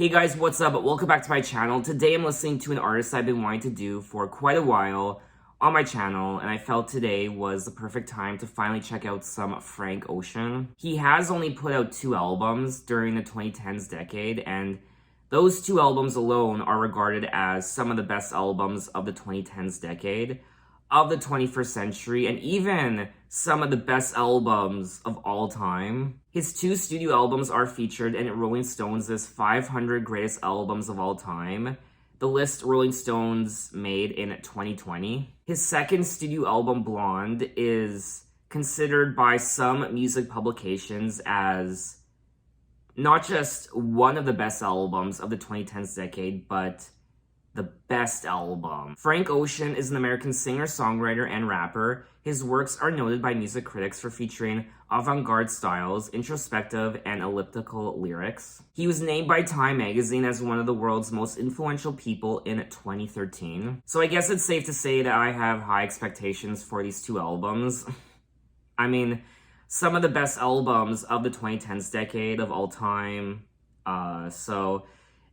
Hey guys, what's up? Welcome back to my channel. Today I'm listening to an artist I've been wanting to do for quite a while on my channel, and I felt today was the perfect time to finally check out some Frank Ocean. He has only put out 2 albums during the 2010s decade, and those 2 albums alone are regarded as some of the best albums of the 2010s decade, of the 21st century, and even some of the best albums of all time. His 2 studio albums are featured in Rolling Stone's 500 Greatest Albums of All Time, the list Rolling Stones made in 2020. His second studio album, Blonde, is considered by some music publications as not just one of the best albums of the 2010s decade, but the best album. Frank Ocean is an American singer, songwriter, and rapper. His works are noted by music critics for featuring avant-garde styles, introspective, and elliptical lyrics. He was named by Time magazine as one of the world's most influential people in 2013. So I guess it's safe to say that I have high expectations for these 2 albums. I mean, some of the best albums of the 2010s decade of all time. So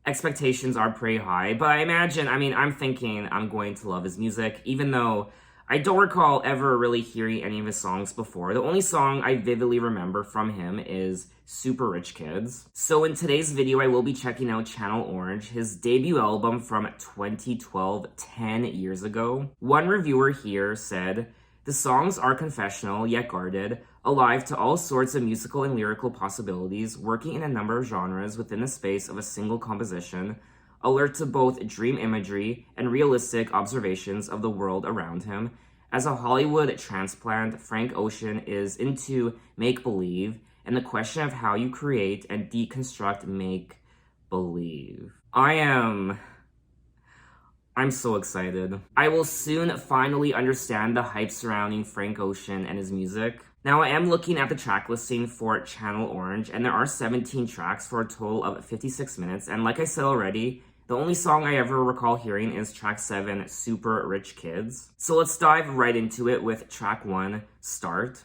expectations are pretty high, but I'm thinking I'm going to love his music, even though I don't recall ever really hearing any of his songs before. The only song I vividly remember from him is Super Rich Kids. So in today's video, I will be checking out Channel Orange, his debut album from 2012, 10 years ago. One reviewer here said, "The songs are confessional, yet guarded, alive to all sorts of musical and lyrical possibilities, working in a number of genres within the space of a single composition, alert to both dream imagery and realistic observations of the world around him. As a Hollywood transplant, Frank Ocean is into make-believe and the question of how you create and deconstruct make-believe." I'm so excited. I will soon finally understand the hype surrounding Frank Ocean and his music. Now, I am looking at the track listing for Channel Orange, and there are 17 tracks for a total of 56 minutes. And like I said already, the only song I ever recall hearing is track 7, Super Rich Kids. So let's dive right into it with track 1, Start.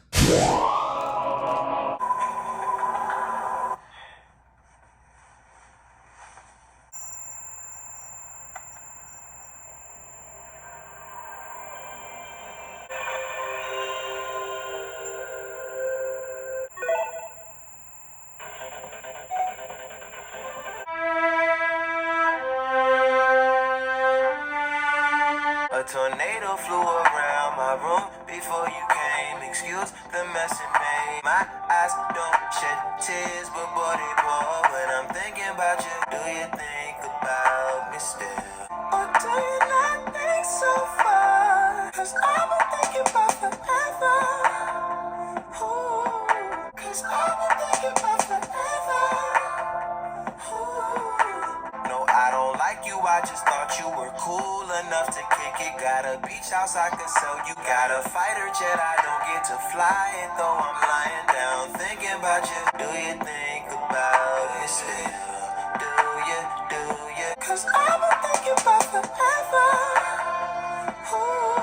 A tornado flew around my room before you came. Excuse the mess it made. My eyes don't shed tears, but boy, they pour when I'm thinking about you. Do you think about me still? Or do you not think so far? 'Cause I've been thinking about forever. Ooh, 'cause I've been thinking about forever. Ooh. No, I don't like you, I just thought you were cool enough to kick it. Got a beach house I could sell you. Got a fighter jet I don't get to fly it, though I'm lying down thinking about you. Do you think about it still? Do you? 'Cause I've been thinking about forever. Ooh.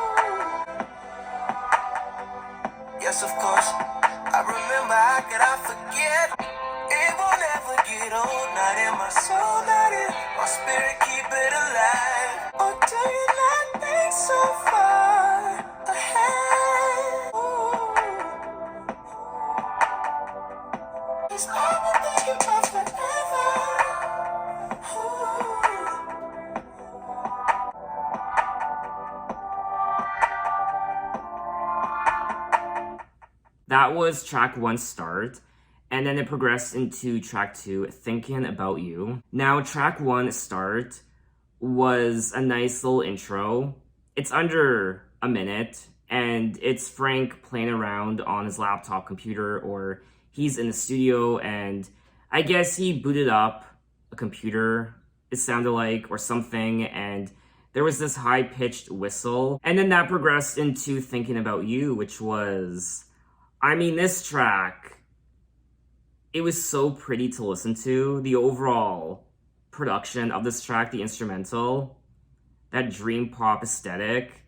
Yes, of course, I remember. How could I forget? It won't ever get old, not in my soul, not in my spirit, keep it alive. Or do you not think so far ahead? Ooh. 'Cause I've been thinking about forever. Ooh. That was track 1, Start. And then it progressed into track 2, Thinking About You. Now, track 1, Start, was a nice little intro. It's under a minute, and it's Frank playing around on his laptop computer, or he's in the studio, and I guess he booted up a computer, it sounded like, or something, and there was this high-pitched whistle. And then that progressed into Thinking About You, which was, this track, it was so pretty to listen to. The overall production of this track, the instrumental, that dream pop aesthetic,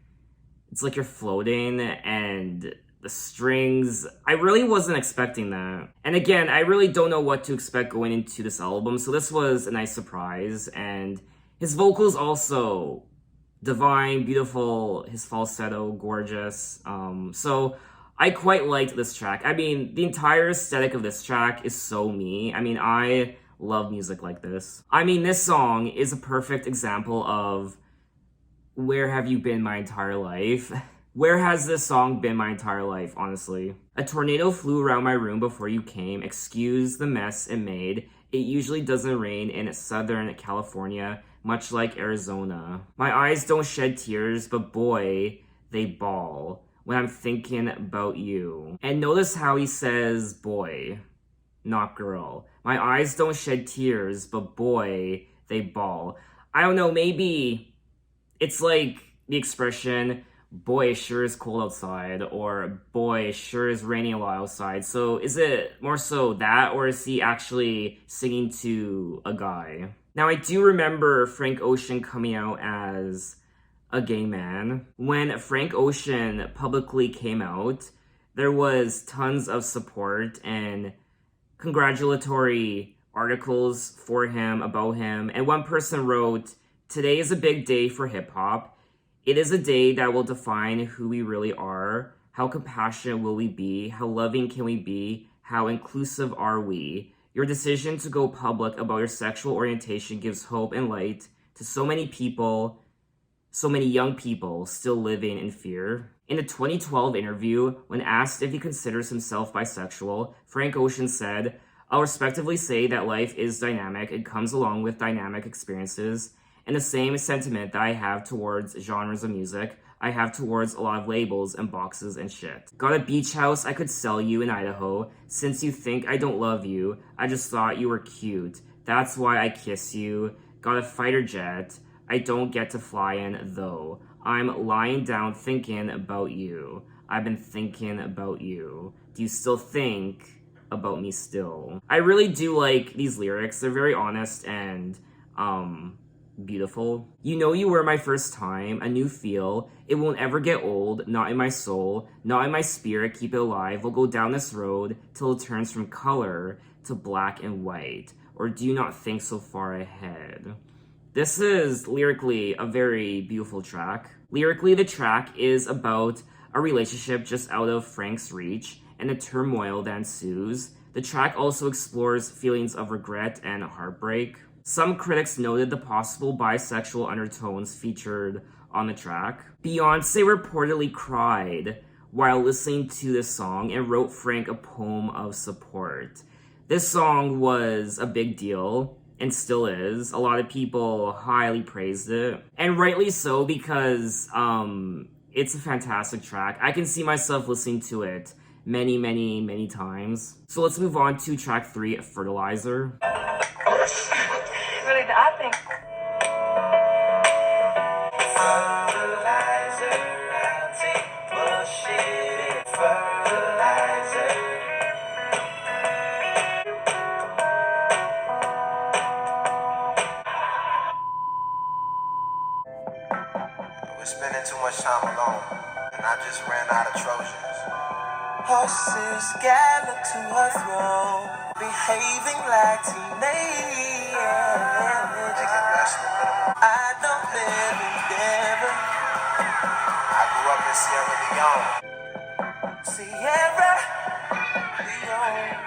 it's like you're floating, and the strings. I really wasn't expecting that. And again, I really don't know what to expect going into this album, so this was a nice surprise. And his vocals also divine, beautiful, his falsetto, gorgeous. So I quite liked this track. I mean, the entire aesthetic of this track is so me. I mean, I love music like this. I mean, this song is a perfect example of where have you been my entire life? Where has this song been my entire life, honestly? A tornado flew around my room before you came. Excuse the mess it made. It usually doesn't rain in Southern California, much like Arizona. My eyes don't shed tears, but boy, they bawl when I'm thinking about you. And notice how he says boy, not girl. My eyes don't shed tears, but boy, they bawl. I don't know, maybe it's like the expression, boy, it sure is cold outside, or boy, it sure is raining a lot outside. So is it more so that, or is he actually singing to a guy? Now, I do remember Frank Ocean coming out as a gay man. When Frank Ocean publicly came out, there was tons of support and congratulatory articles for him, about him. And one person wrote, "Today is a big day for hip hop. It is a day that will define who we really are. How compassionate will we be? How loving can we be? How inclusive are we? Your decision to go public about your sexual orientation gives hope and light to so many people, so many young people still living in fear." In a 2012 interview, when asked if he considers himself bisexual, Frank Ocean said, "I'll respectively say that life is dynamic. It comes along with dynamic experiences. And the same sentiment that I have towards genres of music, I have towards a lot of labels and boxes and shit. Got a beach house I could sell you in Idaho. Since you think I don't love you, I just thought you were cute. That's why I kiss you. Got a fighter jet. I don't get to fly in, though. I'm lying down thinking about you. I've been thinking about you. Do you still think about me still?" I really do like these lyrics. They're very honest and, beautiful. You know you were my first time, a new feel. It won't ever get old, not in my soul, not in my spirit, keep it alive. We'll go down this road till it turns from color to black and white. Or do you not think so far ahead? This is lyrically a very beautiful track. Lyrically, the track is about a relationship just out of Frank's reach and the turmoil that ensues. The track also explores feelings of regret and heartbreak. Some critics noted the possible bisexual undertones featured on the track. Beyonce reportedly cried while listening to this song and wrote Frank a poem of support. This song was a big deal and still is. A lot of people highly praised it, and rightly so, because it's a fantastic track. I can see myself listening to it many, many, many times. So let's move on to track 3, Fertilizer. Really, I think Fertilizer, I'll take bullshit. Fertilizer. We're spending too much time alone, and I just ran out of Trojans. Horses gallop to a throne, behaving like teenagers. I don't live in Denver. I grew up in Sierra Leone. Sierra Leone.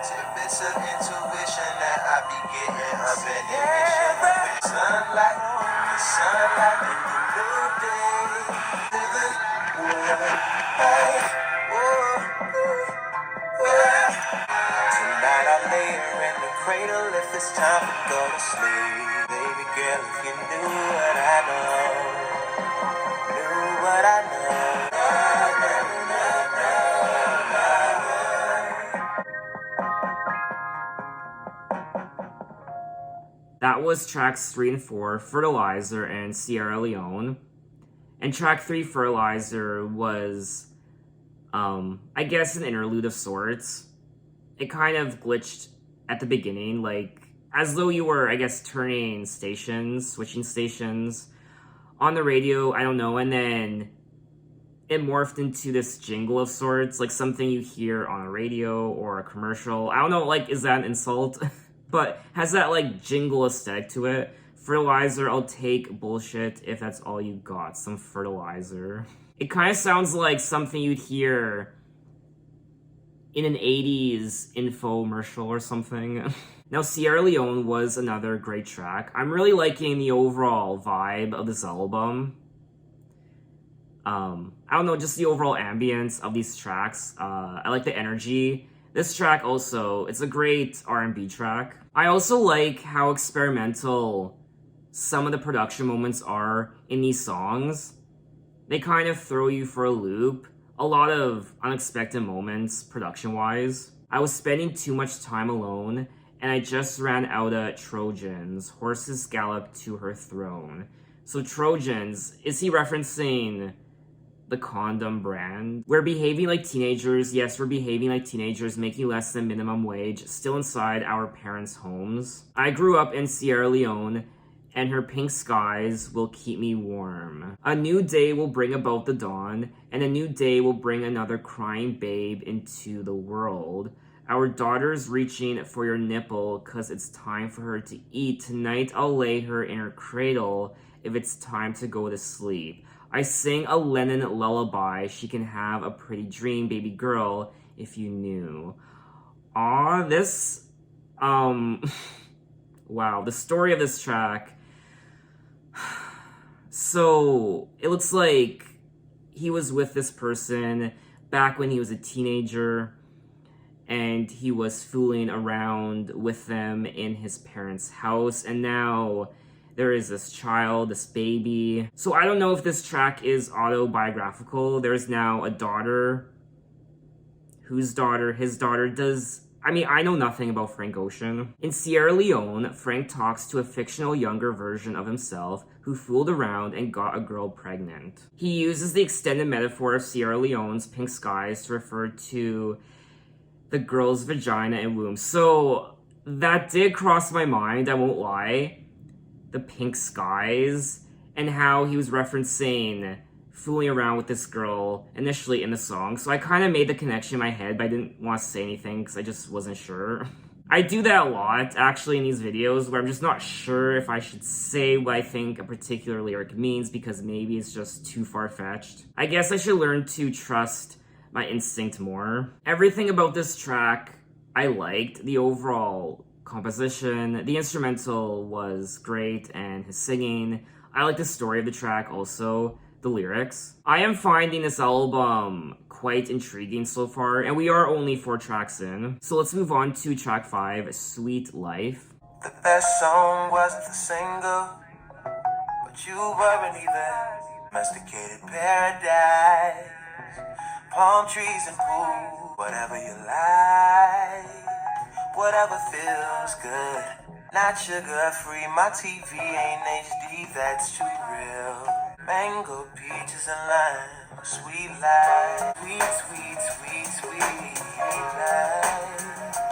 Tidbits of intuition that I be getting up in the vision. Sunlight, the sunlight in the new day. Living, hey, tonight I lay her in the cradle if it's time to go to sleep. Baby girl, if you knew what I know, knew what I know. That was tracks 3 and 4, Fertilizer and Sierra Leone. And track 3, Fertilizer, was, I guess, an interlude of sorts. It kind of glitched at the beginning, like, as though you were, I guess, turning stations, switching stations on the radio, I don't know, and then it morphed into this jingle of sorts, like something you hear on a radio or a commercial. I don't know, like, is that an insult? But has that, like, jingle aesthetic to it. Fertilizer, I'll take bullshit if that's all you got, some fertilizer. It kind of sounds like something you'd hear in an 80s infomercial or something. Now, Sierra Leone was another great track. I'm really liking the overall vibe of this album. I don't know, just the overall ambience of these tracks. I like the energy. This track also, it's a great R&B track. I also like how experimental some of the production moments are in these songs. They kind of throw you for a loop. A lot of unexpected moments, production-wise. I was spending too much time alone, and I just ran out of Trojans. Horses gallop to her throne. So Trojans, is he referencing the condom brand? We're behaving like teenagers. Yes, we're behaving like teenagers, making less than minimum wage, still inside our parents' homes. I grew up in Sierra Leone, and her pink skies will keep me warm. A new day will bring about the dawn, and a new day will bring another crying babe into the world. Our daughter's reaching for your nipple, 'cause it's time for her to eat. Tonight I'll lay her in her cradle if it's time to go to sleep. I sing a Lennon lullaby. She can have a pretty dream, baby girl, if you knew. Aw, this, wow, the story of this track. So, it looks like he was with this person back when he was a teenager, and he was fooling around with them in his parents' house, and now there is this child, this baby. So I don't know if this track is autobiographical. There's now a daughter. Whose daughter? His daughter. I know nothing about Frank Ocean. In Sierra Leone, Frank talks to a fictional younger version of himself who fooled around and got a girl pregnant. He uses the extended metaphor of Sierra Leone's pink skies to refer to the girl's vagina and womb. So that did cross my mind, I won't lie. The pink skies, and how he was referencing fooling around with this girl initially in the song. So I kind of made the connection in my head, but I didn't want to say anything because I just wasn't sure. I do that a lot, actually, in these videos, where I'm just not sure if I should say what I think a particular lyric means because maybe it's just too far-fetched. I guess I should learn to trust my instinct more. Everything about this track I liked. The overall composition, the instrumental was great, and his singing. I like the story of the track also, the lyrics. I am finding this album quite intriguing so far, and we are only 4 tracks in. So let's move on to track 5, Sweet Life. The best song wasn't the single, but you weren't either. Domesticated paradise, palm trees and pool, whatever you like. Whatever feels good. Not sugar free, my TV ain't HD, that's too real. Mango, peaches and lime, sweet life. Sweet, sweet, sweet, sweet life.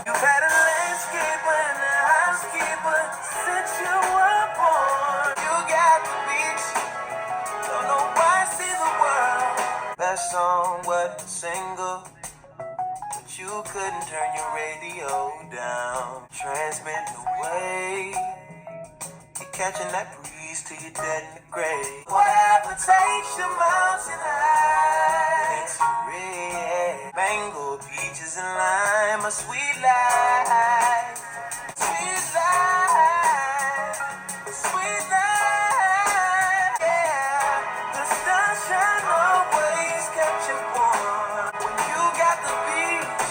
You've had a landscaper and a housekeeper since you were born. You got the beach, don't know why I see the world. Best song wasn't single, you couldn't turn your radio down. Transmitting away, you're catching that breeze till you're dead in the grave. Whatever takes your mountain high, makes you red. Mango, peaches and lime, a sweet life. Sweet life, sweet life. Yeah, the sunshine always kept you warm. When you got the beach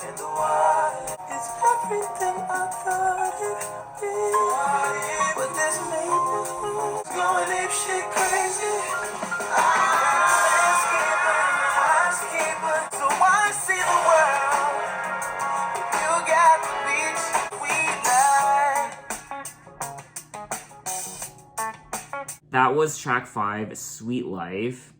and the water, it's everything I thought it'd be. But this neighborhood going ape shit crazy. So I see the world. You got the beach, sweet life. That was track 5, Sweet Life.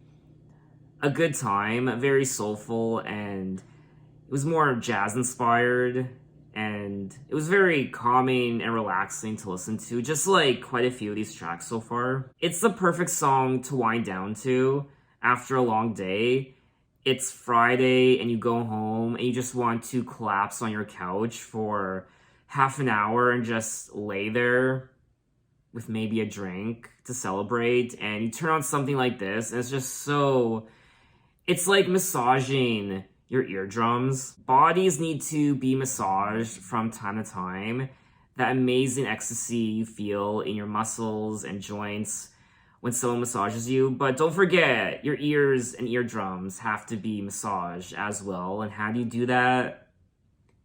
A good time, very soulful, and it was more jazz inspired, and it was very calming and relaxing to listen to, just like quite a few of these tracks so far. It's the perfect song to wind down to, after a long day. It's Friday and you go home and you just want to collapse on your couch for half an hour and just lay there with maybe a drink to celebrate, and you turn on something like this and it's just so, it's like massaging your eardrums. Bodies need to be massaged from time to time. That amazing ecstasy you feel in your muscles and joints when someone massages you. But don't forget, your ears and eardrums have to be massaged as well. And how do you do that?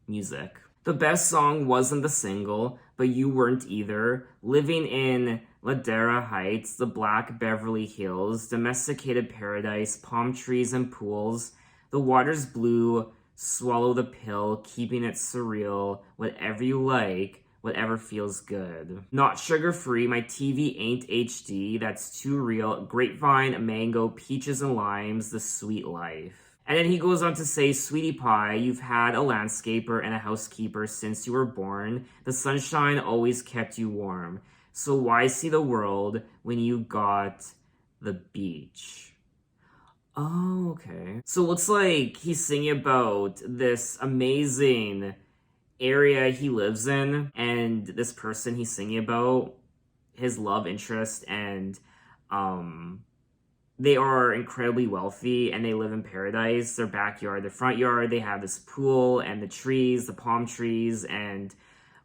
Music. The best song wasn't the single, but you weren't either. Living in Ladera Heights, the Black Beverly Hills, domesticated paradise, palm trees and pools. The water's blue, swallow the pill, keeping it surreal. Whatever you like, whatever feels good. Not sugar-free, my TV ain't HD, that's too real. Grapevine, mango, peaches and limes, the sweet life. And then he goes on to say, Sweetie Pie, you've had a landscaper and a housekeeper since you were born. The sunshine always kept you warm. So why see the world when you got the beach? Oh, okay. So it looks like he's singing about this amazing area he lives in, and this person he's singing about, his love interest, and they are incredibly wealthy and they live in paradise. Their backyard, their front yard, they have this pool and the trees, the palm trees, and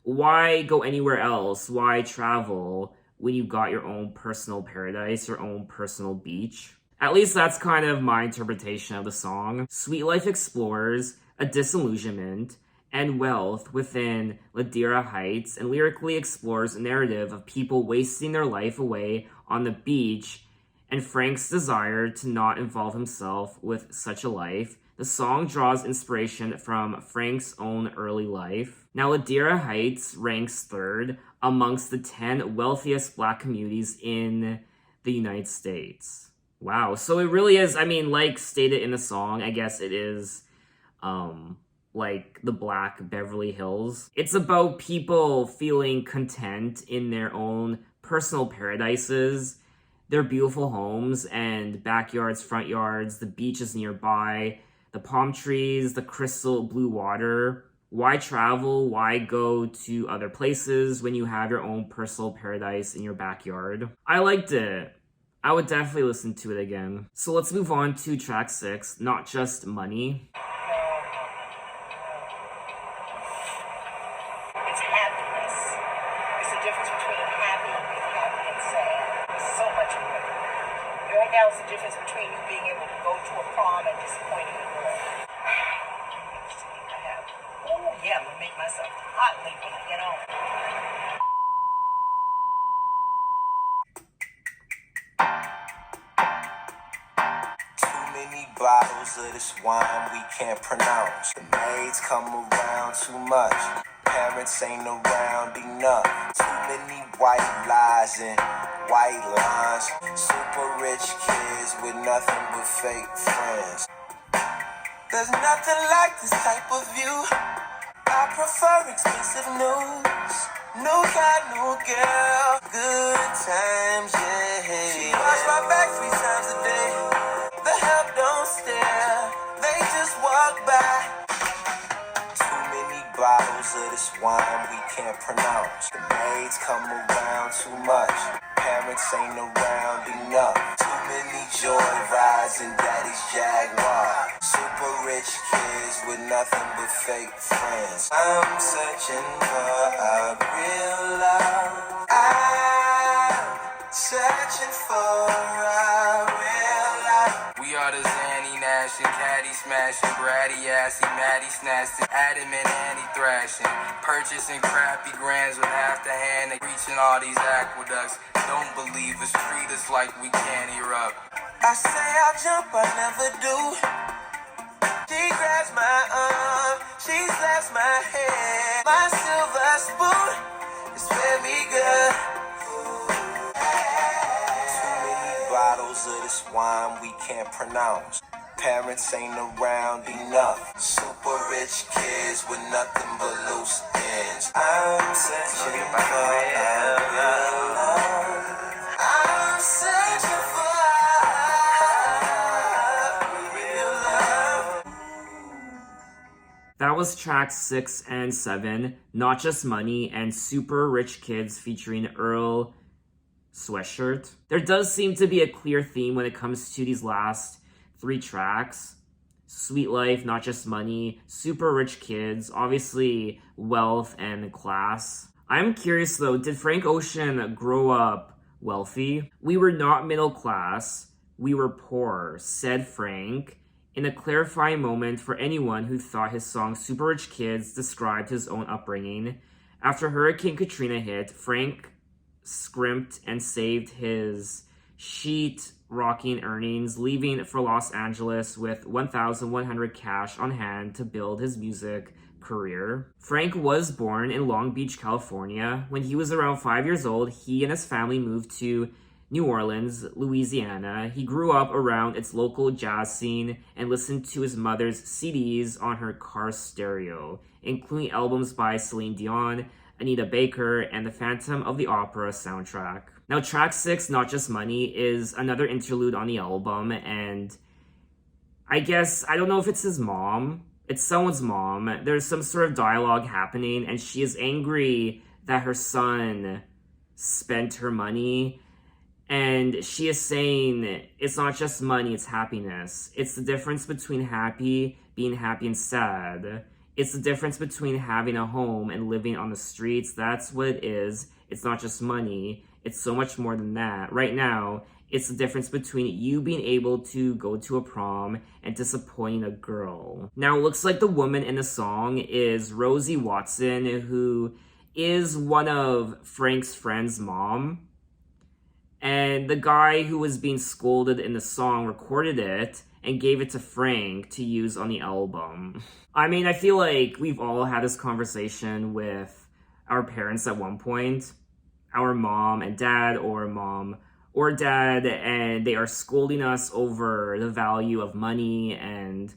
why go anywhere else? Why travel when you got your own personal paradise, your own personal beach? At least that's kind of my interpretation of the song. Sweet Life explores a disillusionment and wealth within Ladera Heights and lyrically explores a narrative of people wasting their life away on the beach and Frank's desire to not involve himself with such a life. The song draws inspiration from Frank's own early life. Now, Ladera Heights ranks third amongst the 10 wealthiest Black communities in the United States. Wow, so it really is, I mean, like stated in the song, I guess it is, like the Black Beverly Hills. It's about people feeling content in their own personal paradises, their beautiful homes and backyards, front yards, the beaches nearby, the palm trees, the crystal blue water. Why travel? Why go to other places when you have your own personal paradise in your backyard? I liked it. I would definitely listen to it again. So let's move on to track 6, Not Just Money. It's happiness. It's the difference between happy and sad. There's so much more. Right now, it's the difference between you being able to go to a prom and disappointing a girl. Oh yeah, I'm gonna make myself hot late when I get home. Too many bottles of this wine we can't pronounce. The maids come around too much. Parents ain't around enough. Too many white lies and white lines. Super rich kids with nothing but fake friends. There's nothing like this type of view. I prefer expensive news. New guy, new girl. Good times, yeah. She wash my back 3 times a day. The help don't stare. They just walk by. Too many bottles of this wine we can't pronounce. The maids come around too much. Parents ain't around enough. Too many joy rides in daddy's Jaguar. Super rich kids with nothing but fake friends. I'm searching for a real love. I'm searching for a real love. We are the Zanny Nashing, Caddy smashing, Bratty assy, Maddie snatching, Adam and Annie thrashing, purchasing crappy grands with half the hand, and reaching all these aqueducts. Don't believe us, treat us like we can't erupt. I say I'll jump, I never do. She grabs my arm, she slaps my head. My silver spoon is very good. Too many bottles of this wine we can't pronounce. Parents ain't around enough. Super rich kids with nothing but loose ends. I'm searching for a real love. I'm searching for was tracks 6 and 7, Not Just Money and Super Rich Kids featuring Earl Sweatshirt. There does seem to be a clear theme when it comes to these last 3 tracks. Sweet Life, Not Just Money, Super Rich Kids, obviously wealth and class. I'm curious though, did Frank Ocean grow up wealthy? We were not middle class, we were poor, said Frank, in a clarifying moment for anyone who thought his song Super Rich Kids described his own upbringing. After Hurricane Katrina hit, Frank scrimped and saved his sheet-rocking earnings, leaving for Los Angeles with $1,100 cash on hand to build his music career. Frank was born in Long Beach, California. When he was around 5 years old, he and his family moved to New Orleans, Louisiana. He grew up around its local jazz scene and listened to his mother's CDs on her car stereo, including albums by Celine Dion, Anita Baker, and the Phantom of the Opera soundtrack. Now, track 6, Not Just Money, is another interlude on the album, and I guess, I don't know if it's his mom. It's someone's mom. There's some sort of dialogue happening, and she is angry that her son spent her money. And she is saying, it's not just money, it's happiness. It's the difference between being happy and sad. It's the difference between having a home and living on the streets. That's what it is. It's not just money. It's so much more than that. Right now, it's the difference between you being able to go to a prom and disappointing a girl. Now, it looks like the woman in the song is Rosie Watson, who is one of Frank's friend's mom. And the guy who was being scolded in the song recorded it and gave it to Frank to use on the album. I mean, I feel like we've all had this conversation with our parents at one point. Our mom and dad, or mom or dad, and they are scolding us over the value of money and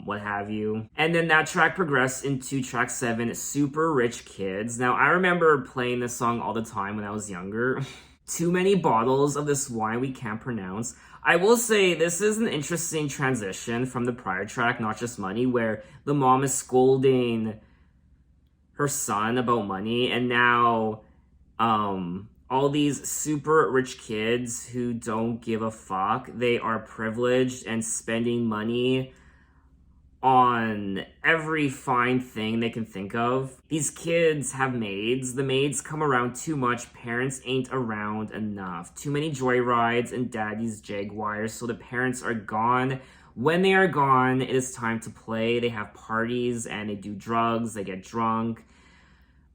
what have you. And then that track progressed into track 7, Super Rich Kids. Now, I remember playing this song all the time when I was younger. Too many bottles of this wine we can't pronounce. I will say this is an interesting transition from the prior track, Not Just Money, where the mom is scolding her son about money, and now all these super rich kids who don't give a fuck, they are privileged and spending money on every fine thing they can think of. These kids have maids. The maids come around too much. Parents ain't around enough. Too many joyrides and daddy's Jaguars, so the parents are gone. When they are gone, it is time to play. They have parties and they do drugs. They get drunk.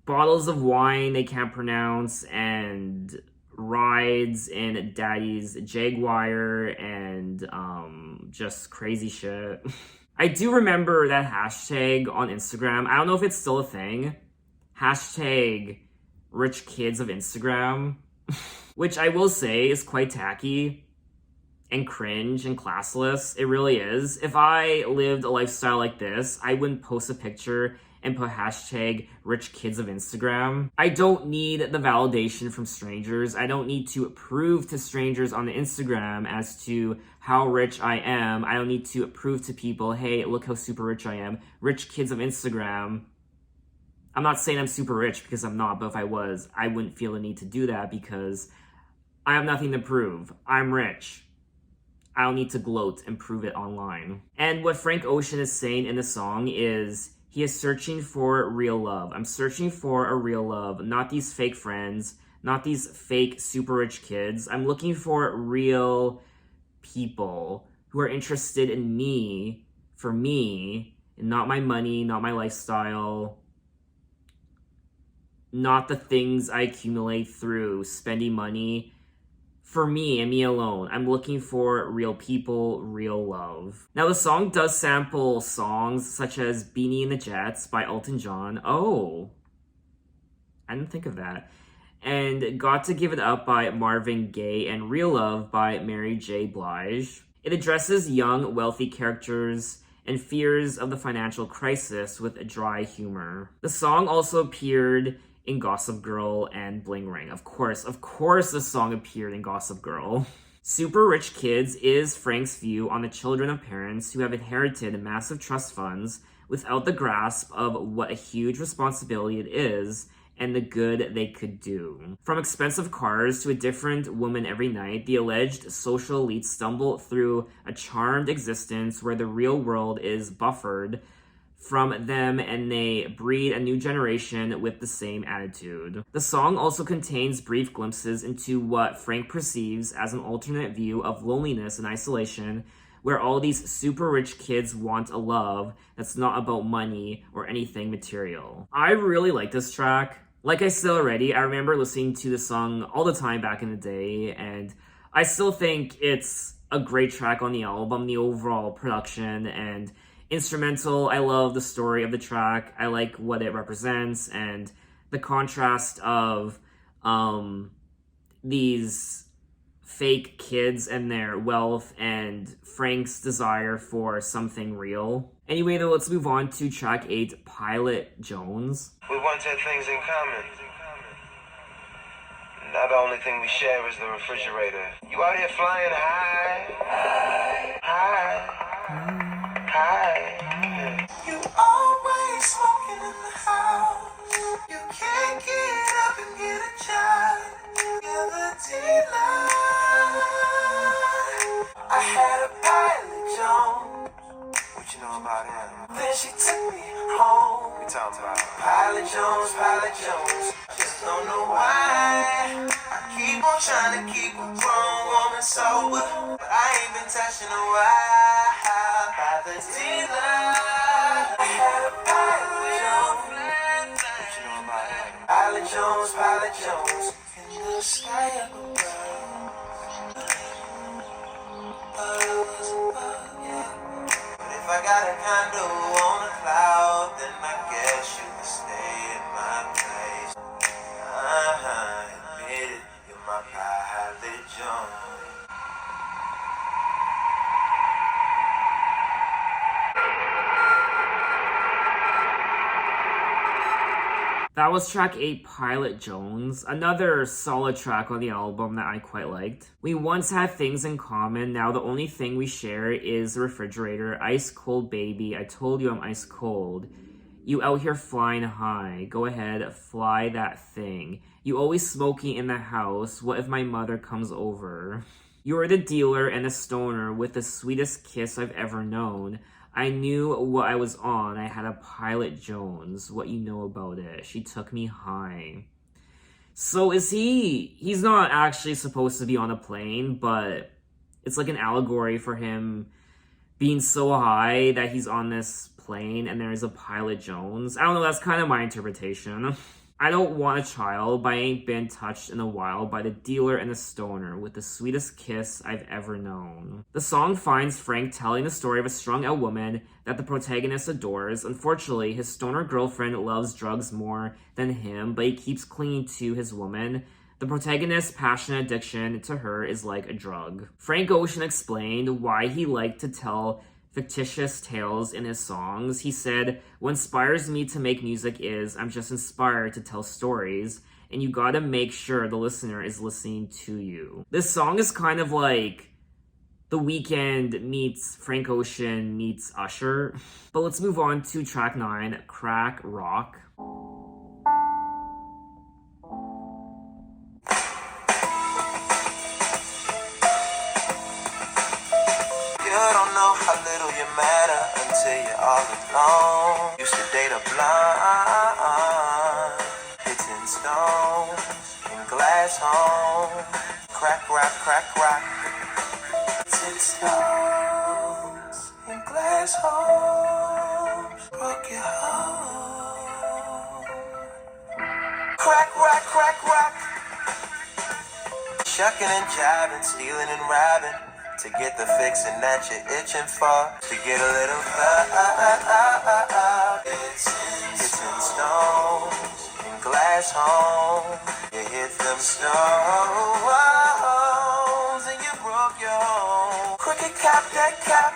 Bottles of wine they can't pronounce, and rides in daddy's Jaguar, and just crazy shit. I do remember that hashtag on Instagram. I don't know if it's still a thing. Hashtag rich kids of Instagram. Which I will say is quite tacky and cringe and classless. It really is. If I lived a lifestyle like this, I wouldn't post a picture and put hashtag rich kids of Instagram. I don't need the validation from strangers. I don't need to prove to strangers on the Instagram as to how rich I am. I don't need to prove to people, hey, look how super rich I am. Rich kids of Instagram. I'm not saying I'm super rich because I'm not, but if I was, I wouldn't feel the need to do that because I have nothing to prove. I'm rich. I don't need to gloat and prove it online. And what Frank Ocean is saying in the song is, he is searching for real love. I'm searching for a real love, not these fake friends, not these fake super rich kids. I'm looking for real people who are interested in me, for me, and not my money, not my lifestyle, not the things I accumulate through spending money. For me and me alone, I'm looking for real people, real love. Now, the song does sample songs such as Beanie and the Jets by Elton John. Oh, I didn't think of that. And Got to Give It Up by Marvin Gaye and Real Love by Mary J. Blige. It addresses young, wealthy characters and fears of the financial crisis with a dry humor. The song also appeared in Gossip Girl and Bling Ring. Of course, the song appeared in Gossip Girl. Super Rich Kids is Frank's view on the children of parents who have inherited massive trust funds without the grasp of what a huge responsibility it is and the good they could do. From expensive cars to a different woman every night, the alleged social elites stumble through a charmed existence where the real world is buffered from them and they breed a new generation with the same attitude. The song also contains brief glimpses into what Frank perceives as an alternate view of loneliness and isolation, where all these super rich kids want a love that's not about money or anything material. I really like this track. Like I said already, I remember listening to the song all the time back in the day, and I still think it's a great track on the album. The overall production and instrumental, I love the story of the track. I like what it represents and the contrast of these fake kids and their wealth and Frank's desire for something real. Anyway, though, let's move on to track 8, Pilot Jones. We once had things in common. Now the only thing we share is the refrigerator. You out here flying high, high, high. You always smoking in the house. You can't get up and get a job. You're the dealer. I had a Pilot Jones. What you know about him? Then she took me home. We talking about Pilot Jones, Pilot Jones. Just don't know why. I keep on trying to keep a grown woman sober, but I ain't been touching a while. By the dealer, I had a Pilot Jones. What you know about him? Pilot Jones, Pilot Jones. In the sky up above. If I got a condo on a cloud, then I guess you can stay in my place. Admit it, you're my Pilot Jones. That was track 8, Pilot Jones, another solid track on the album that I quite liked. We once had things in common, now the only thing we share is the refrigerator. Ice cold baby, I told you I'm ice cold. You out here flying high, go ahead, fly that thing. You always smoking in the house, what if my mother comes over? You're the dealer and a stoner with the sweetest kiss I've ever known. I knew what I was on. I had a Pilot Jones. What you know about it? She took me high. So he's not actually supposed to be on a plane, but it's like an allegory for him being so high that he's on this plane and there's a Pilot Jones. I don't know, that's kind of my interpretation. I don't want a child, but I ain't been touched in a while by the dealer and the stoner with the sweetest kiss I've ever known. The song finds Frank telling the story of a strung-out woman that the protagonist adores. Unfortunately, his stoner girlfriend loves drugs more than him, but he keeps clinging to his woman. The protagonist's passionate addiction to her is like a drug. Frank Ocean explained why he liked to tell fictitious tales in his songs. He said, what inspires me to make music is I'm just inspired to tell stories, and you gotta make sure the listener is listening to you. This song is kind of like The Weeknd meets Frank Ocean meets Usher. But let's move on to track 9, Crack Rock. How little you matter until you're all alone. Used to date a blonde, hitting stones in glass homes. Crack rock, crack rock. Hitting stones in glass homes. Broke your home. Crack rock, crack rock. Shucking and jiving, stealing and robbing. To get the fixin' that you're itching for. To get a little hitting stones in glass homes. You hit them stones and you broke your home. Crooked cop, that cop.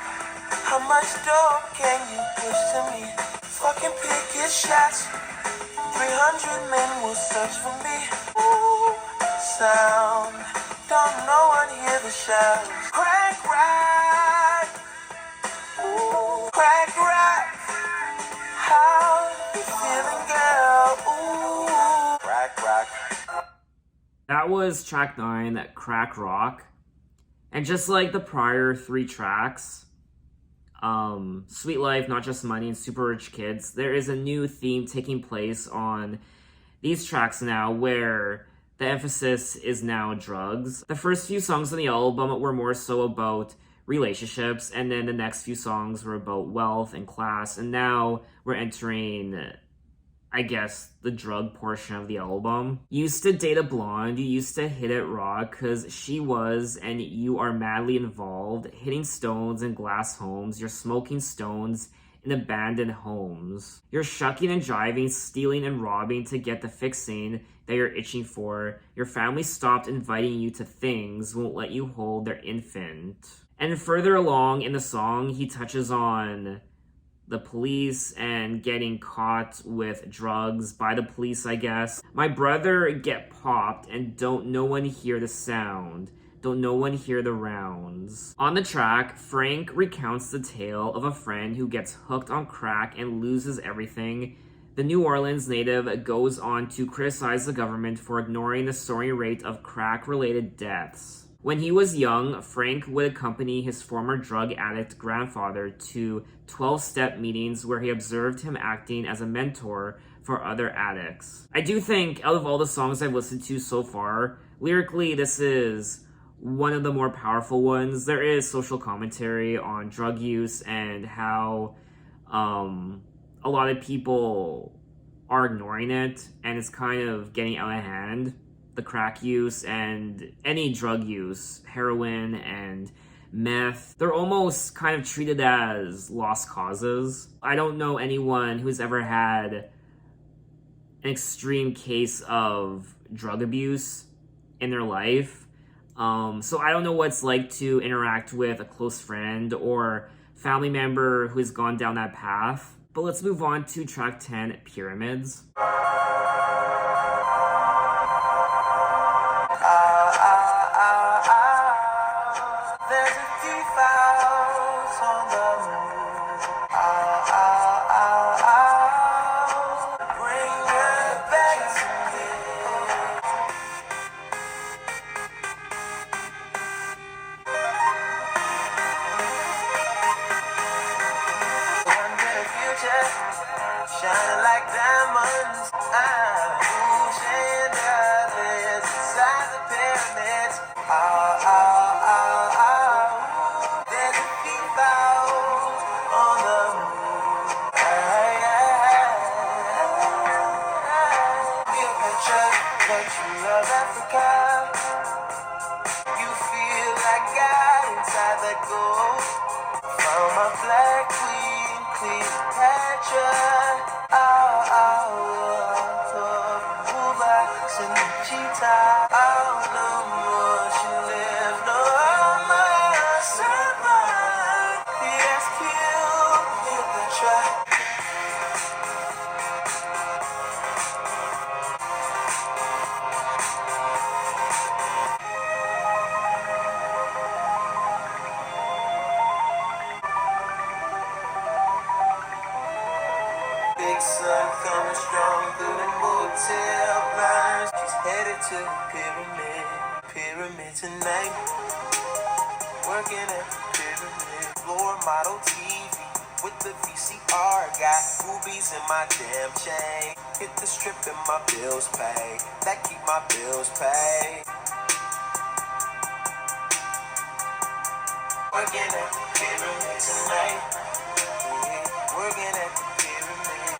How much dope can you push to me? Fucking pick your shots. 300 men will search for me. Ooh, sound. Don't no one hear the shouts. Crack rock, ooh, crack rock. That was track 9, Crack Rock. And just like the prior 3 tracks, Sweet Life, Not Just Money, and Super Rich Kids, there is a new theme taking place on these tracks now where the emphasis is now drugs. The first few songs on the album were more so about relationships, and then the next few songs were about wealth and class, and now we're entering, I guess, the drug portion of the album. You used to date a blonde, you used to hit it raw, cause she was, and you are madly involved, hitting stones in glass homes, you're smoking stones in abandoned homes. You're shucking and jiving, stealing and robbing to get the fixing that you're itching for. Your family stopped inviting you to things, won't let you hold their infant. And further along in the song, he touches on the police and getting caught with drugs by the police, I guess. My brother get popped and don't no one hear the sound. Don't no one hear the rounds. On the track, Frank recounts the tale of a friend who gets hooked on crack and loses everything. The New Orleans native goes on to criticize the government for ignoring the soaring rate of crack-related deaths. When he was young, Frank would accompany his former drug addict grandfather to 12-step meetings where he observed him acting as a mentor for other addicts. I do think, out of all the songs I've listened to so far, lyrically this is one of the more powerful ones. There is social commentary on drug use and how a lot of people are ignoring it, and it's kind of getting out of hand. The crack use and any drug use, heroin and meth, they're almost kind of treated as lost causes. I don't know anyone who's ever had an extreme case of drug abuse in their life. So I don't know what it's like to interact with a close friend or family member who has gone down that path. But let's move on to track 10, Pyramids. There's a thief out on the move. Bring her back to me. Under the future, shining like diamonds. Chandeliers inside the pyramids. There's a thief out on the move. Feel Petra, but you love Africa. You feel like God inside that gold. Found my black queen, Cleopatra. In the cheetah, no more she lives, no more survive. Yes, kill the track. Big sun coming strong through the motel blinds. She's headed to the pyramid tonight. Working at the pyramid. Floor model TV with the VCR. Got rubies in my damn chain. Hit the strip and my bills pay. That keep my bills paid. Working at the pyramid tonight. Working at the pyramid.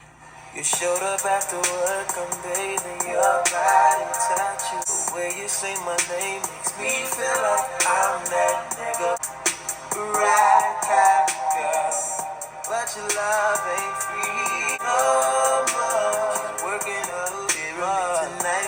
You showed up after work, I'm bathing your body, touch you. The way you say my name makes me feel like I'm that nigga. Right, cat girl, but your love ain't free no more. Working at the pyramid tonight.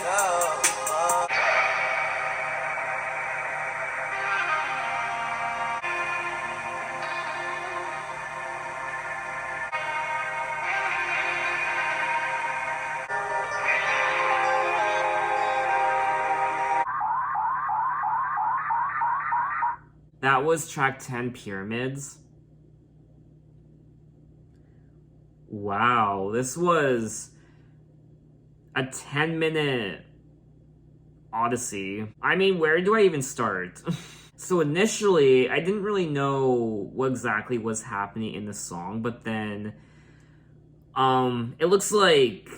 That was track 10, Pyramids. Wow, this was a 10-minute Odyssey. I mean, where do I even start? So initially, I didn't really know what exactly was happening in the song, but then, it looks like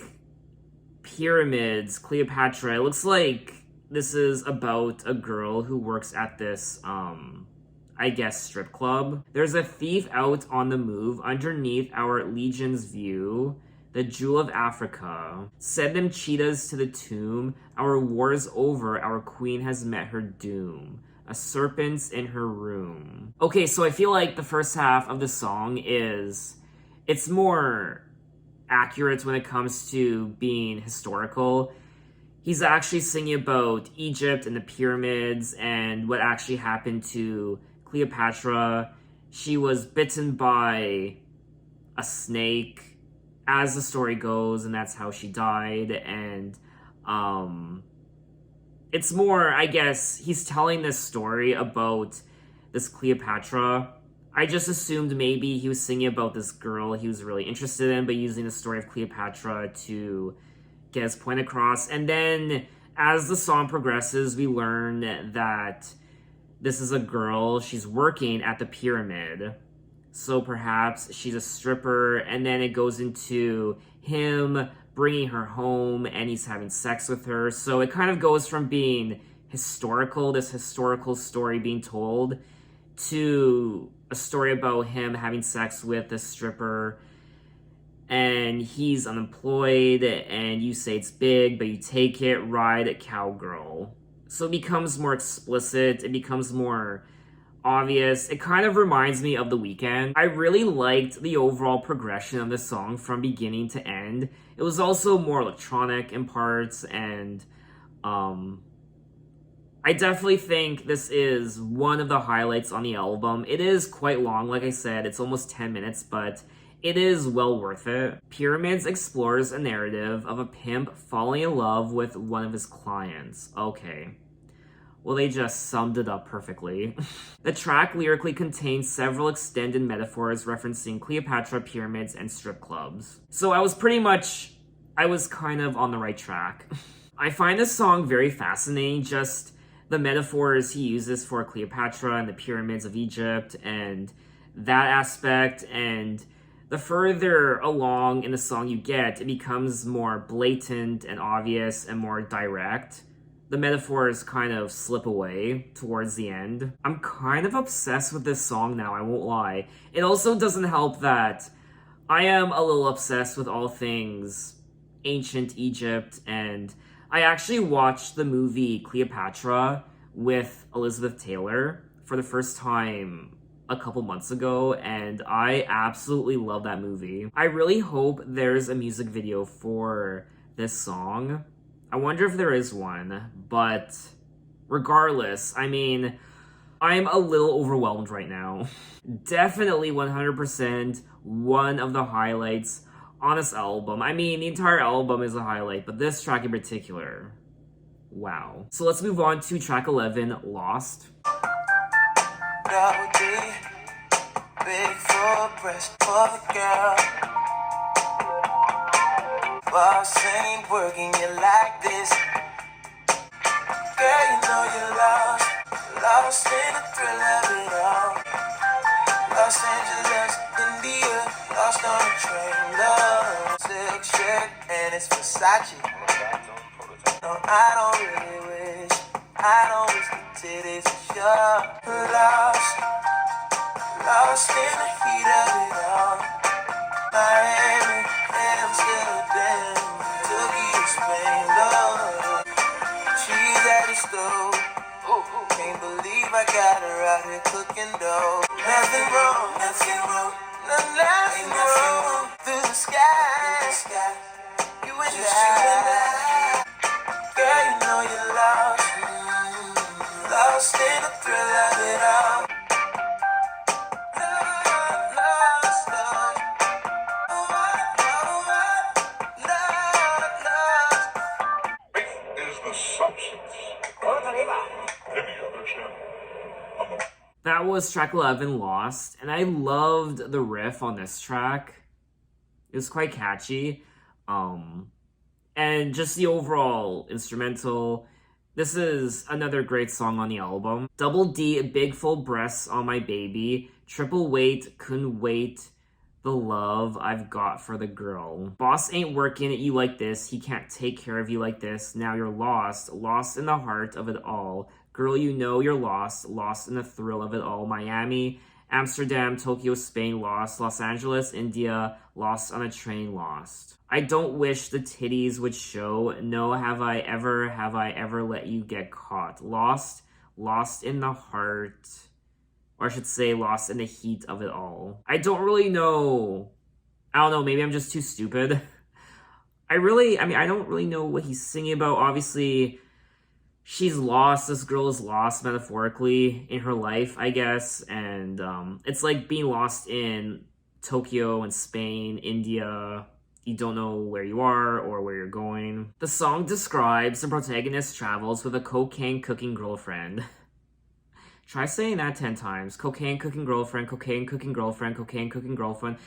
pyramids, Cleopatra. It looks like this is about a girl who works at this, I guess, strip club. There's a thief out on the move underneath our legion's view. The jewel of Africa. Send them cheetahs to the tomb. Our war's over. Our queen has met her doom. A serpent's in her room. Okay, so I feel like the first half of the song it's more accurate when it comes to being historical. He's actually singing about Egypt and the pyramids and what actually happened to Cleopatra. She was bitten by a snake, as the story goes, and that's how she died. And it's more, I guess, he's telling this story about this Cleopatra. I just assumed maybe he was singing about this girl he was really interested in, but using the story of Cleopatra to get his point across. And then as the song progresses, we learn that this is a girl, she's working at the pyramid. So perhaps she's a stripper, and then it goes into him bringing her home and he's having sex with her. So it kind of goes from being historical, this historical story being told, to a story about him having sex with a stripper, and he's unemployed, and you say it's big, but you take it, ride cowgirl. So it becomes more explicit, it becomes more obvious. It kind of reminds me of The Weeknd. I really liked the overall progression of the song from beginning to end. It was also more electronic in parts, and I definitely think this is one of the highlights on the album. It is quite long, like I said, it's almost 10 minutes, but it is well worth it. Pyramids explores a narrative of a pimp falling in love with one of his clients. Okay. Well, they just summed it up perfectly. The track lyrically contains several extended metaphors referencing Cleopatra, pyramids, and strip clubs. So I was kind of on the right track. I find this song very fascinating, just the metaphors he uses for Cleopatra and the pyramids of Egypt and that aspect, and the further along in the song you get, it becomes more blatant and obvious and more direct. The metaphors kind of slip away towards the end. I'm kind of obsessed with this song now, I won't lie. It also doesn't help that I am a little obsessed with all things ancient Egypt, and I actually watched the movie Cleopatra with Elizabeth Taylor for the first time a couple months ago, and I absolutely love that movie. I really hope there's a music video for this song. I wonder if there is one, but regardless, I mean, I'm a little overwhelmed right now. Definitely 100% one of the highlights on this album. I mean, the entire album is a highlight, but this track in particular, wow. So let's move on to track 11, Lost. Double D, big full breast for the girl. Boss ain't working you like this. Girl, you know you're lost, lost in the thrill of it all. Los Angeles, India, lost on a train, love. Silk shirt and it's Versace. No, I don't really wish, I don't wish the titties for sure. Lost in the heat of it all. Miami, Amsterdam, Tokyo, Spain, Lord. She's at the stove. Can't believe I got her out here cooking dough. Nothing wrong, nothing wrong, nothing wrong. Through the sky, you and I. Girl, you know you're lost, lost in the thrill of it all. Lost, lost, Faith is the substance. Maybe you understand. That was track 11, Lost, and I loved the riff on this track. It was quite catchy. And just the overall instrumental, This is another great song on the album. Double D, big full breasts on my baby. Triple weight, couldn't wait. The love I've got for the girl. Boss ain't working you like this. He can't take care of you like this. Now you're lost, lost in the heart of it all. Girl, you know you're lost, lost in the thrill of it all. Miami, Amsterdam, Tokyo, Spain, lost. Los Angeles, India, lost on a train, lost. I don't wish the titties would show. No, have I ever let you get caught. Lost, lost in the heart. Or I should say, lost in the heat of it all. I don't really know. I don't know, maybe I'm just too stupid. I don't really know what he's singing about. Obviously, she's lost. This girl is lost metaphorically in her life, I guess. And it's like being lost in Tokyo and Spain, India. You don't know where you are or where you're going. The song describes the protagonist travels with a cocaine cooking girlfriend. Try saying that 10 times. Cocaine cooking girlfriend, cocaine cooking girlfriend, cocaine cooking girlfriend.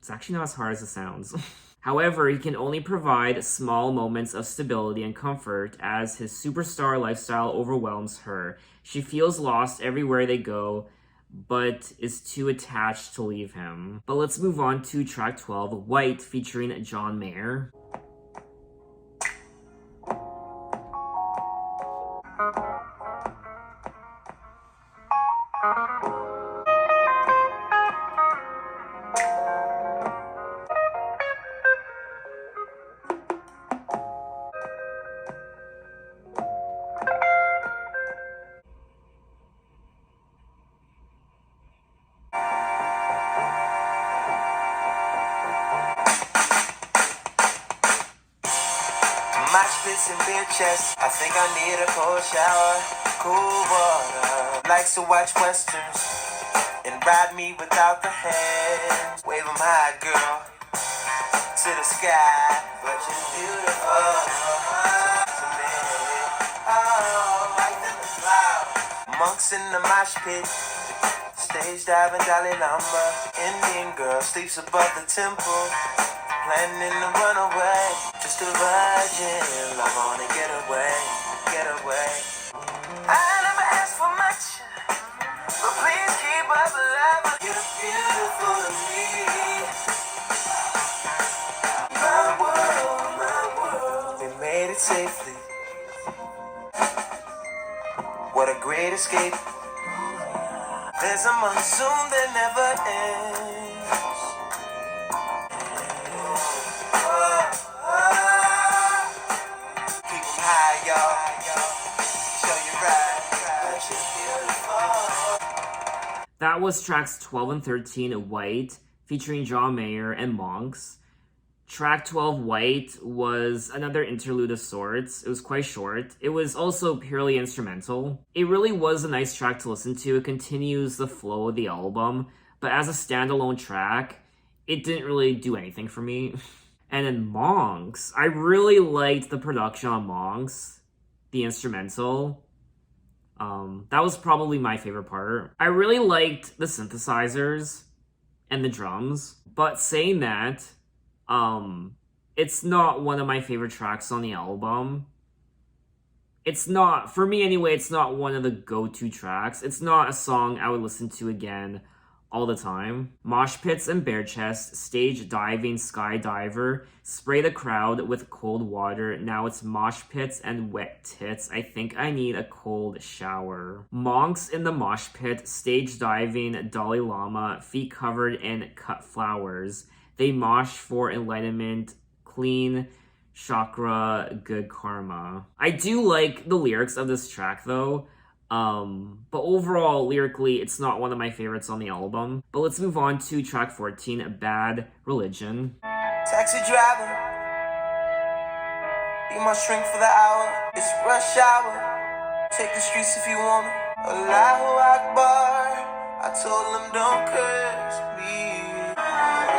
It's actually not as hard as it sounds. However, he can only provide small moments of stability and comfort as his superstar lifestyle overwhelms her. She feels lost everywhere they go, but is too attached to leave him. But let's move on to track 12, White, featuring John Mayer. Mosh pits and beer chests. I think I need a cold shower. Cool water. Likes to watch westerns and ride me without the hands. Wave 'em high, girl, to the sky. But you're beautiful to me. Oh, like the clouds. Monks in the mosh pit. Stage diving Dalai Lama. Indian girl sleeps above the temple. Planning to run away, just a virgin. I wanna get away, get away. I never asked for much, but please keep up love. You're beautiful to me. My world, we made it safely. What a great escape. There's a monsoon that never ends. That was tracks 12 and 13, White, featuring John Mayer and Monks. Track 12, White, was another interlude of sorts. It was quite short. It was also purely instrumental. It really was a nice track to listen to. It continues the flow of the album, but as a standalone track, it didn't really do anything for me. And then Monks, I really liked the production on Monks, the instrumental. That was probably my favorite part. I really liked the synthesizers and the drums, but saying that, it's not one of my favorite tracks on the album. It's not, for me anyway, it's not one of the go-to tracks. It's not a song I would listen to again all the time. Mosh pits and bare chest, stage diving, skydiver, spray the crowd with cold water. Now it's mosh pits and wet tits. I think I need a cold shower. Monks in the mosh pit, stage diving, Dalai Lama, feet covered in cut flowers. They mosh for enlightenment, clean chakra, good karma. I do like the lyrics of this track though. But overall, lyrically, it's not one of my favorites on the album. But let's move on to track 14, Bad Religion. Taxi driver, be my shrink for the hour. It's rush hour. Take the streets if you want it. Allahu Akbar. I told them don't curse me.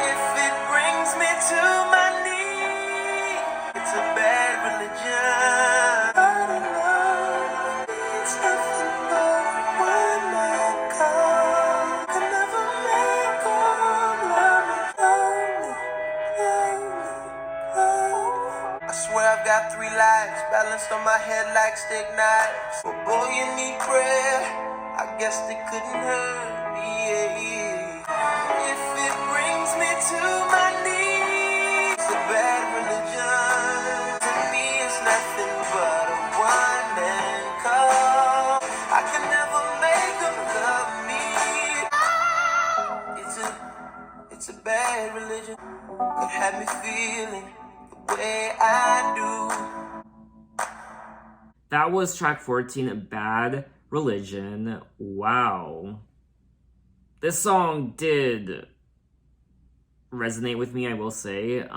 If it brings me to my knees, it's a bad religion. I don't know. It's nothing but one man come. I never make them love me, love me, love me, love me. I swear I've got 3 lives, balanced on my head like stick knives. But boy, you need prayer. I guess they couldn't hurt me. If it brings me to my knees, it's a bad religion. To me, it's nothing but a one-man call. I can never make them love me. It's a bad religion. Could have me feeling the way I do. That was track 14, Bad Religion. Wow. This song did resonate with me, I will say.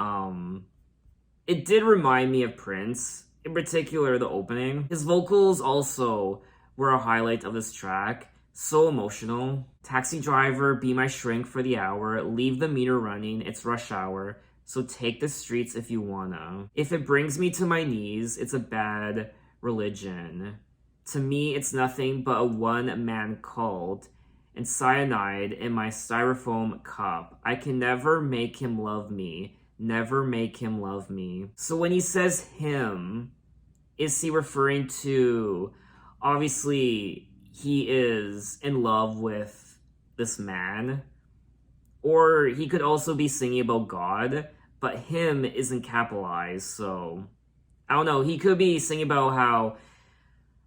It did remind me of Prince, in particular the opening. His vocals also were a highlight of this track. So emotional. Taxi driver, be my shrink for the hour. Leave the meter running, it's rush hour. So take the streets if you wanna. If it brings me to my knees, it's a bad religion. To me, it's nothing but a one-man cult. And cyanide in my styrofoam cup. I can never make him love me. Never make him love me. So when he says him, is he referring to, obviously, he is in love with this man? Or he could also be singing about God, but him isn't capitalized, so I don't know. He could be singing about how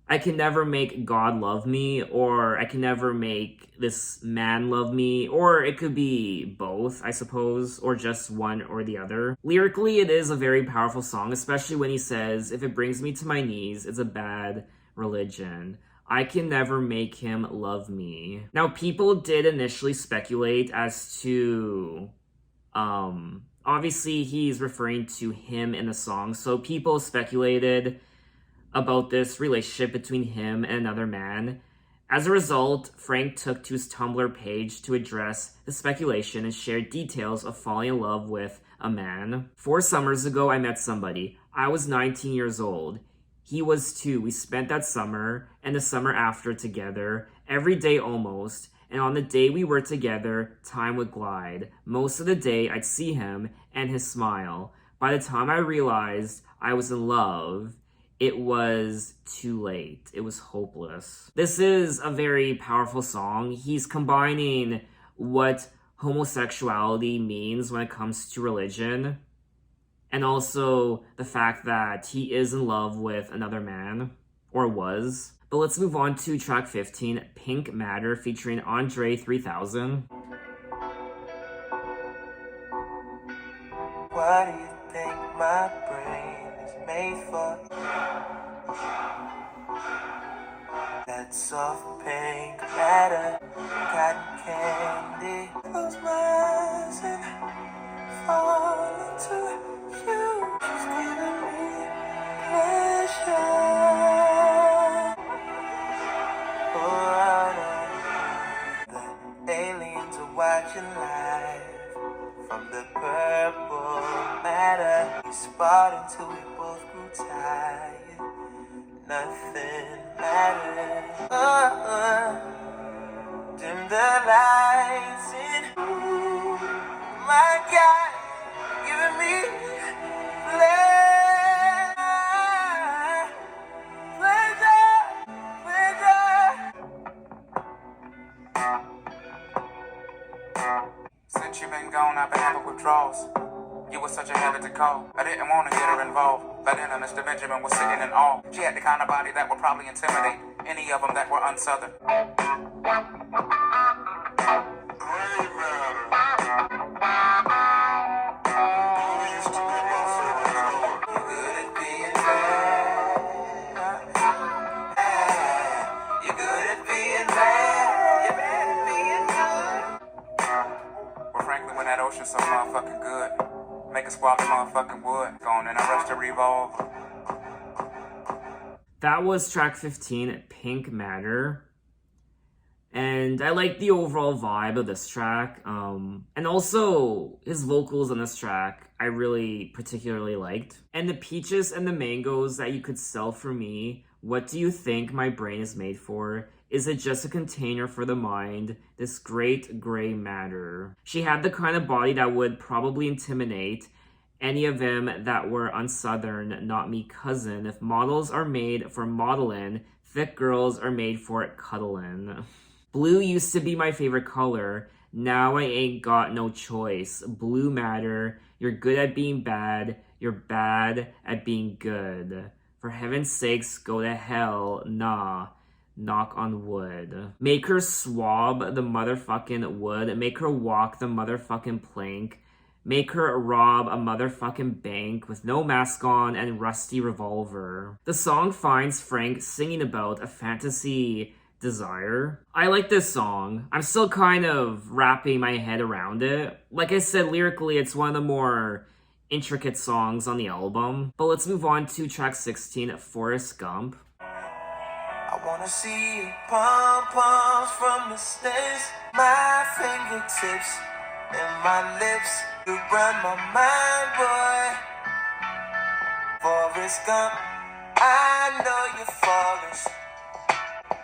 I can never make God love me, or I can never make this man love me, or it could be both, I suppose, or just one or the other. Lyrically, it is a very powerful song, especially when he says, if it brings me to my knees, it's a bad religion. I can never make him love me. Now, people did initially speculate as to, obviously he's referring to him in the song, so people speculated about this relationship between him and another man. As a result, Frank took to his Tumblr page to address the speculation and shared details of falling in love with a man. 4 summers ago, I met somebody. I was 19 years old. He was too. We spent that summer and the summer after together, every day almost, and on the day we were together, time would glide. Most of the day, I'd see him and his smile. By the time I realized I was in love, it was too late. It was hopeless. This is a very powerful song. He's combining what homosexuality means when it comes to religion, and also the fact that he is in love with another man, or was. But let's move on to track 15, Pink Matter, featuring Andre 3000. What do you think my brain is made for? That soft pink matter, cotton candy. Close my eyes and fall into you. She's giving me pleasure. Oh, the aliens are watching live from the purple matter. We sparred until we both grew tired. Nothing matters. Dim the lights in. My God, giving me Since you've been gone, I've been having withdrawals. You were such a habit to call. I didn't want to get her involved. By then, Mr. Benjamin was sitting in awe. She had the kind of body that would probably intimidate any of them that were unsouthern. Well, frankly, when that ocean's so motherfucking good, make a squawk motherfucking wood. Going in a rush to revolve. That was track 15, Pink Matter. And I like the overall vibe of this track. And also, his vocals on this track, I really particularly liked. And the peaches and the mangoes that you could sell for me, what do you think my brain is made for? Is it just a container for the mind? This great gray matter. She had the kind of body that would probably intimidate Any of them that were unsouthern, not me cousin. If models are made for modelin', thick girls are made for cuddlin'. Blue used to be my favorite color. Now I ain't got no choice. Blue matter. You're good at being bad. You're bad at being good. For heaven's sakes, go to hell. Nah. Knock on wood. Make her swab the motherfucking wood. Make her walk the motherfucking plank. Make her rob a motherfucking bank with no mask on and rusty revolver. The song finds Frank singing about a fantasy desire. I like this song. I'm still kind of wrapping my head around it. Like I said, lyrically, it's one of the more intricate songs on the album. But let's move on to track 16, Forrest Gump. I wanna see you pom-poms from the stairs, my fingertips and my lips. You run my mind, boy. Forrest Gump, I know you're Forrest,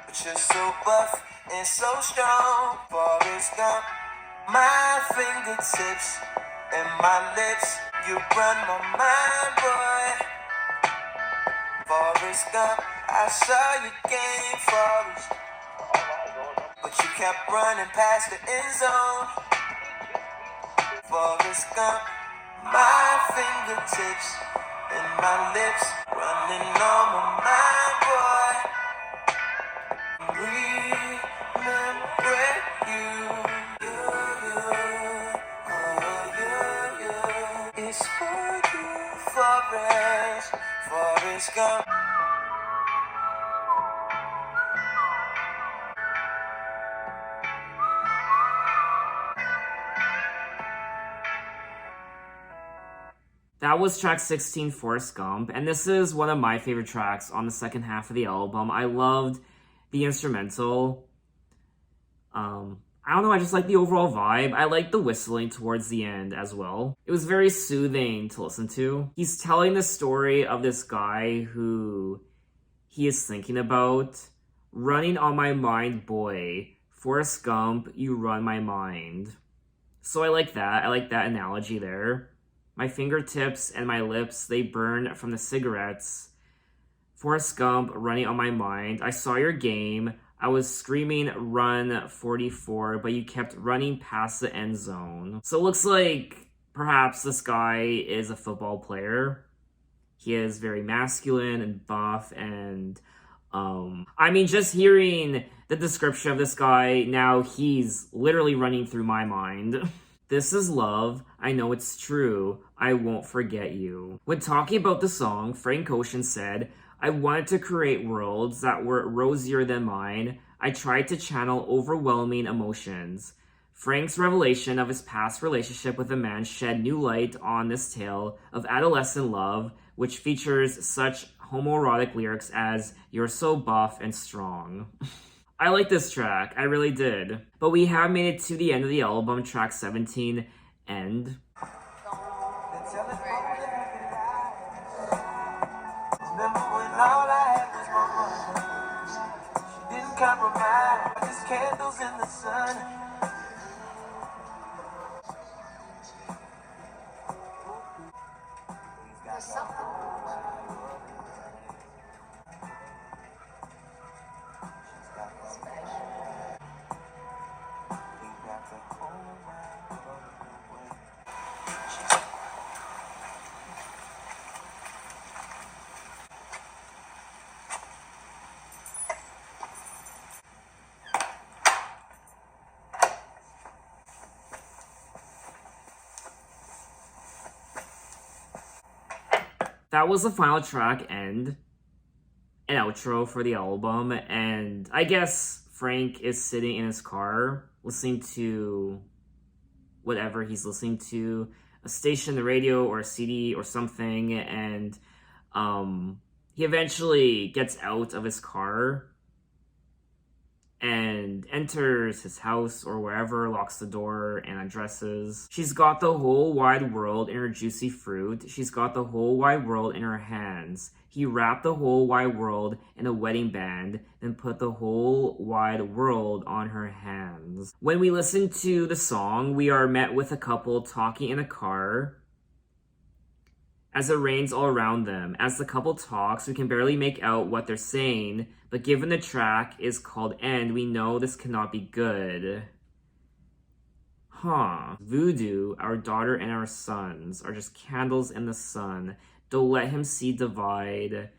but you're so buff and so strong. Forrest Gump, my fingertips and my lips. You run my mind, boy. Forrest Gump, I saw you game, Forrest, but you kept running past the end zone. Forrest Gump, my fingertips and my lips running on my mind, boy. Remember you. It's for you, Forrest Gump. That was track 16, Forrest Gump, and this is one of my favorite tracks on the second half of the album. I loved the instrumental. I don't know, I just like the overall vibe. I like the whistling towards the end as well. It was very soothing to listen to. He's telling the story of this guy who he is thinking about. Running on my mind, boy. Forrest Gump, you run my mind. So I like that. I like that analogy there. My fingertips and my lips, they burn from the cigarettes. Forrest Gump, running on my mind. I saw your game. I was screaming, run 44, but you kept running past the end zone. So it looks like perhaps this guy is a football player. He is very masculine and buff and, I mean, just hearing the description of this guy, now he's literally running through my mind. This is love. I know it's true. I won't forget you. When talking about the song, Frank Ocean said, I wanted to create worlds that were rosier than mine. I tried to channel overwhelming emotions. Frank's revelation of his past relationship with a man shed new light on this tale of adolescent love, which features such homoerotic lyrics as, you're so buff and strong. I like this track, I really did. But we have made it to the end of the album, track 17, End. Remember when all I had was my mother? She didn't compromise, just candles in the sun. There's something. That was the final track, End, an outro for the album, and I guess Frank is sitting in his car listening to whatever he's listening to, a station, the radio, or a CD or something, and he eventually gets out of his car and enters his house or wherever, locks the door and undresses. She's got the whole wide world in her juicy fruit. She's got the whole wide world in her hands. He wrapped the whole wide world in a wedding band, then put the whole wide world on her hands. When we listen to the song, we are met with a couple talking in a car. as it rains all around them. As the couple talks, we can barely make out what they're saying, but given the track is called End, we know this cannot be good. Huh. Voodoo, our daughter and our sons are just candles in the sun. Don't let him see divide.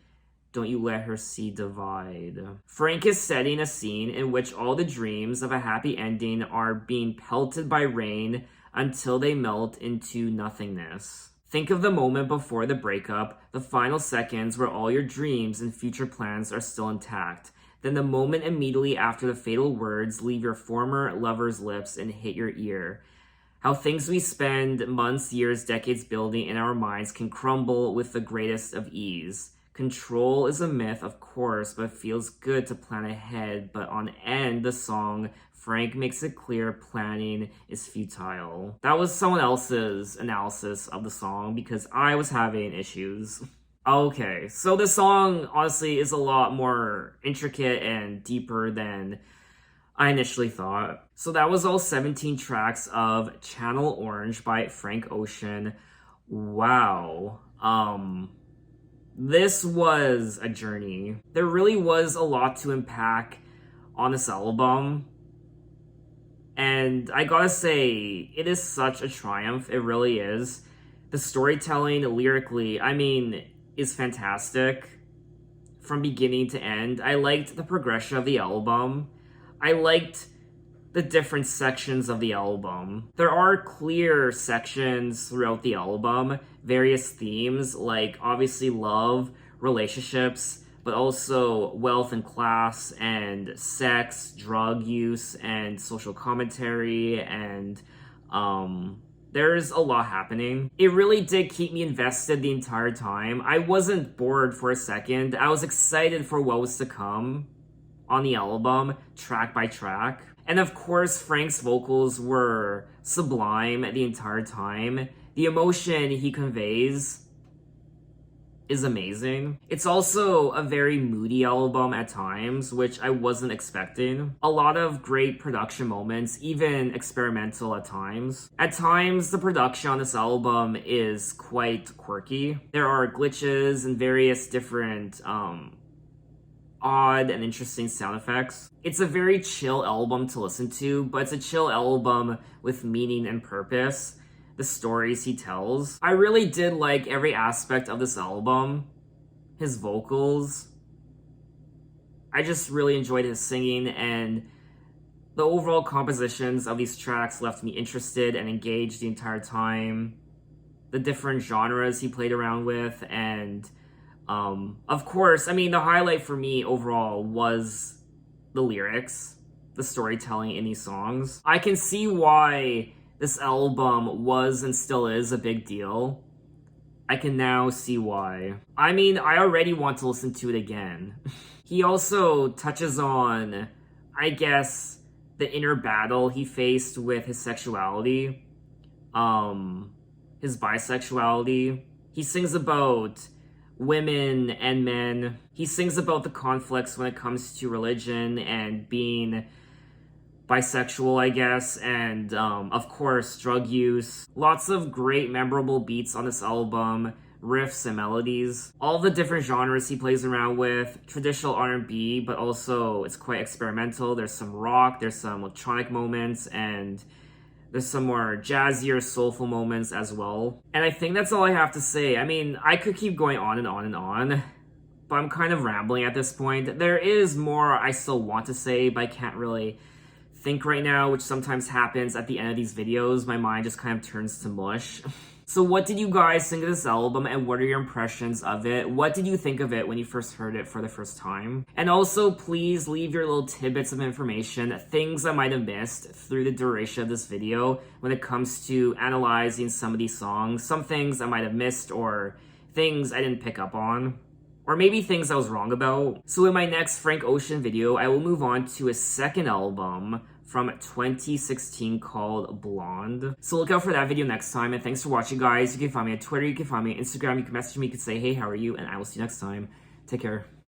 Don't you let her see divide. Frank is setting a scene in which all the dreams of a happy ending are being pelted by rain until they melt into nothingness. Think of the moment before the breakup, the final seconds where all your dreams and future plans are still intact. Then the moment immediately after the fatal words leave your former lover's lips and hit your ear. How things we spend months, years, decades building in our minds can crumble with the greatest of ease. Control is a myth, of course, but it feels good to plan ahead. But on End, the song, Frank makes it clear planning is futile. That was someone else's analysis of the song because I was having issues. Okay, so the song honestly is a lot more intricate and deeper than I initially thought. So that was all 17 tracks of Channel Orange by Frank Ocean. Wow. This was a journey. There really was a lot to unpack on this album. And I gotta say, it is such a triumph. It really is. The storytelling lyrically, I mean, is fantastic from beginning to end. I liked the progression of the album. I liked the different sections of the album. There are clear sections throughout the album, various themes like obviously love, relationships, but also wealth and class and sex, drug use and social commentary, and there's a lot happening. It really did keep me invested the entire time. I wasn't bored for a second. I was excited for what was to come on the album, track by track. And of course, Frank's vocals were sublime the entire time. The emotion he conveys is amazing. It's also a very moody album at times, which I wasn't expecting. A lot of great production moments, even experimental at times. At times, the production on this album is quite quirky. There are glitches and various different odd and interesting sound effects. It's a very chill album to listen to, but it's a chill album with meaning and purpose. The stories he tells. I really did like every aspect of this album. His vocals. I just really enjoyed his singing, and the overall compositions of these tracks left me interested and engaged the entire time. The different genres he played around with, and of course, I mean, the highlight for me overall was the lyrics, the storytelling in these songs. I can see why this album was and still is a big deal. I can now see why. I mean, I already want to listen to it again. He also touches on, I guess, the inner battle he faced with his sexuality, his bisexuality. He sings about women and men. He sings about the conflicts when it comes to religion and being bisexual, I guess, and of course, drug use. Lots of great memorable beats on this album, riffs and melodies. All the different genres he plays around with, traditional R&B, but also it's quite experimental. There's some rock, there's some electronic moments, and there's some more jazzier, soulful moments as well. And I think that's all I have to say. I mean, I could keep going on and on and on, but I'm kind of rambling at this point. There is more I still want to say, but I can't really think right now, which sometimes happens at the end of these videos. My mind just kind of turns to mush. So what did you guys think of this album, and what are your impressions of it? What did you think of it when you first heard it for the first time? And also, please leave your little tidbits of information, things I might have missed through the duration of this video when it comes to analyzing some of these songs. Some things I might have missed, or things I didn't pick up on, or maybe things I was wrong about. So in my next Frank Ocean video, I will move on to his second album from 2016 called Blonde. So look out for that video next time, and thanks for watching, guys. You can find me on Twitter, you can find me on Instagram, you can message me, you can say, hey, how are you? And I will see you next time. Take care.